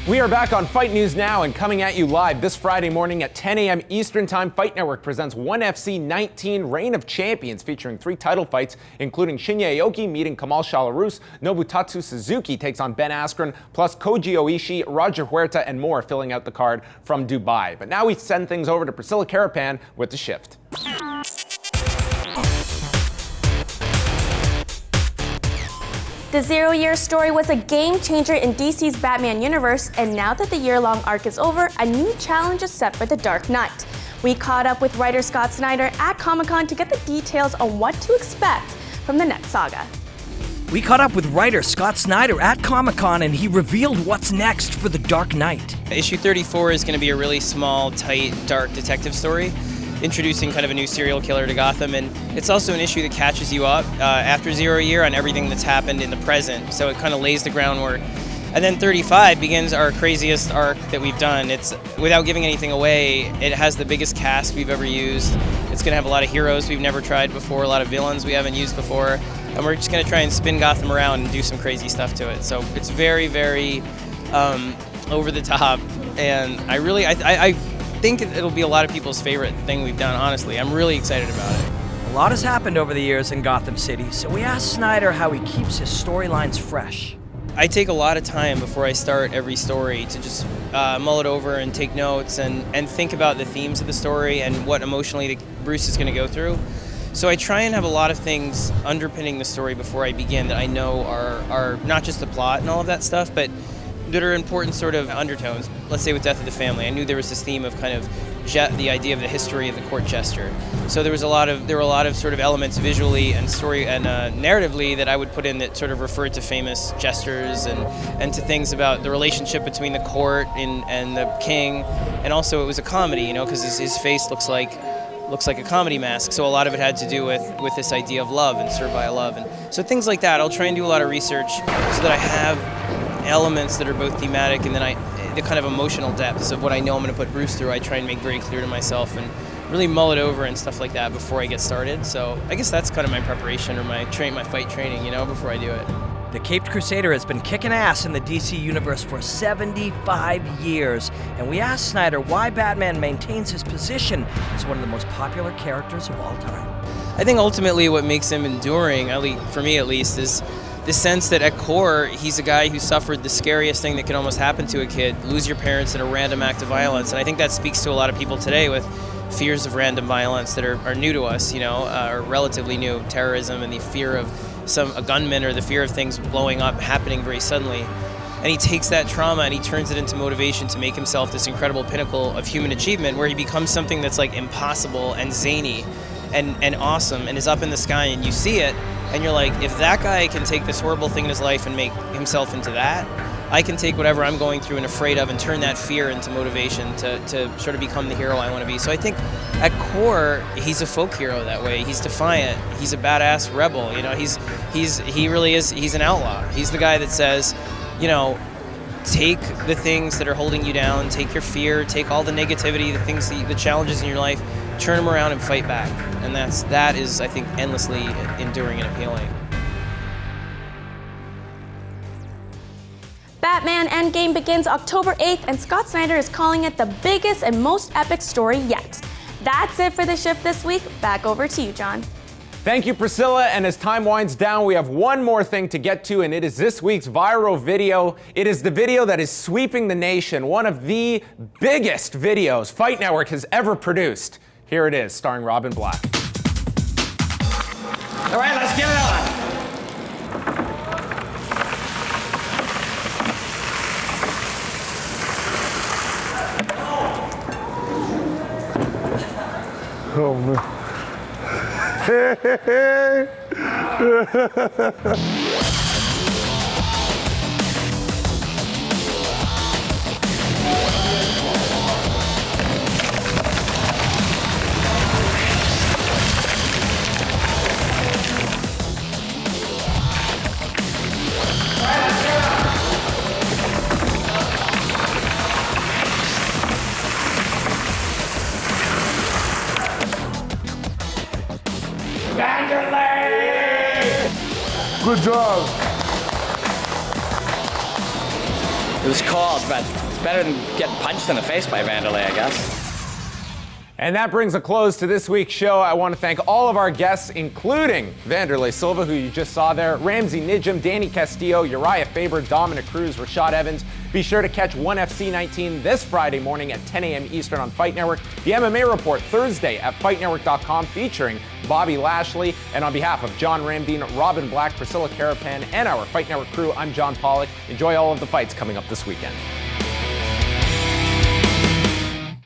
We are back on Fight News Now and coming at you live this Friday morning at 10 a.m. Eastern Time. Fight Network presents ONE FC 19 Reign of Champions, featuring 3 title fights, including Shinya Aoki meeting Kamal Shalorus, Nobutatsu Suzuki takes on Ben Askren, plus Koji Oishi, Roger Huerta, and more filling out the card from Dubai. But now we send things over to Priscilla Carapan with The Shift. The Zero-Year Story was a game-changer in DC's Batman universe, and now that the year-long arc is over, a new challenge is set for The Dark Knight. We caught up with writer Scott Snyder at Comic-Con to get the details on what to expect from the next saga. We caught up with writer Scott Snyder at Comic-Con, and he revealed what's next for The Dark Knight. Issue 34 is going to be a really small, tight, dark detective story, introducing kind of a new serial killer to Gotham, and it's also an issue that catches you up after Zero Year on everything that's happened in the present, so it kind of lays the groundwork. And then 35 begins our craziest arc that we've done. It's, without giving anything away, it has the biggest cast we've ever used. It's going to have a lot of heroes we've never tried before, a lot of villains we haven't used before, and we're just going to try and spin Gotham around and do some crazy stuff to it. So it's very, very over the top, and I think it'll be a lot of people's favorite thing we've done, honestly. I'm really excited about it. A lot has happened over the years in Gotham City, so we asked Snyder how he keeps his storylines fresh. I take a lot of time before I start every story to just mull it over and take notes and think about the themes of the story and what emotionally Bruce is going to go through. So I try and have a lot of things underpinning the story before I begin that I know are not just the plot and all of that stuff, but that are important sort of undertones. Let's say with Death of the Family, I knew there was this theme of kind of the idea of the history of the court jester. So there were a lot of sort of elements visually and story and narratively that I would put in that sort of referred to famous jesters and to things about the relationship between the court and the king. And also it was a comedy, you know, because his face looks like a comedy mask. So a lot of it had to do with this idea of love and servile love. And so things like that. I'll try and do a lot of research so that I have elements that are both thematic and then the kind of emotional depths of what I know I'm going to put Bruce through, I try and make very clear to myself and really mull it over and stuff like that before I get started. So I guess that's kind of my preparation or my fight training, you know, before I do it. The Caped Crusader has been kicking ass in the DC universe for 75 years, and we asked Snyder why Batman maintains his position as one of the most popular characters of all time. I think ultimately what makes him enduring, at least for me at least, is the sense that at core, he's a guy who suffered the scariest thing that can almost happen to a kid, lose your parents in a random act of violence. And I think that speaks to a lot of people today with fears of random violence that are new to us, you know, or relatively new, terrorism and the fear of a gunman or the fear of things blowing up, happening very suddenly. And he takes that trauma and he turns it into motivation to make himself this incredible pinnacle of human achievement where he becomes something that's like impossible and zany and awesome and is up in the sky, and you see it and you're like, if that guy can take this horrible thing in his life and make himself into that, I can take whatever I'm going through and afraid of and turn that fear into motivation to sort of become the hero I want to be. So I think at core, he's a folk hero that way. He's defiant. He's a badass rebel. You know, he really is. He's an outlaw. He's the guy that says, you know, take the things that are holding you down, take your fear, take all the negativity, the challenges in your life, turn them around and fight back. And that is, I think, endlessly enduring and appealing. Batman Endgame begins October 8th, and Scott Snyder is calling it the biggest and most epic story yet. That's it for The Shift this week. Back over to you, John. Thank you, Priscilla. And as time winds down, we have one more thing to get to, and it is this week's viral video. It is the video that is sweeping the nation, one of the biggest videos Fight Network has ever produced. Here it is, starring Robin Black. All right, let's get it on. Oh, no. Vanderlei! Good job. It was cold, but it's better than getting punched in the face by Vanderlei, I guess. And that brings a close to this week's show. I want to thank all of our guests, including Vanderlei Silva, who you just saw there, Ramsey Nijem, Danny Castillo, Uriah Faber, Dominic Cruz, Rashad Evans. Be sure to catch ONE FC 19 this Friday morning at 10 a.m. Eastern on Fight Network. The MMA Report Thursday at FightNetwork.com featuring Bobby Lashley. And on behalf of John Ramdeen, Robin Black, Priscilla Carapan, and our Fight Network crew, I'm John Pollock. Enjoy all of the fights coming up this weekend.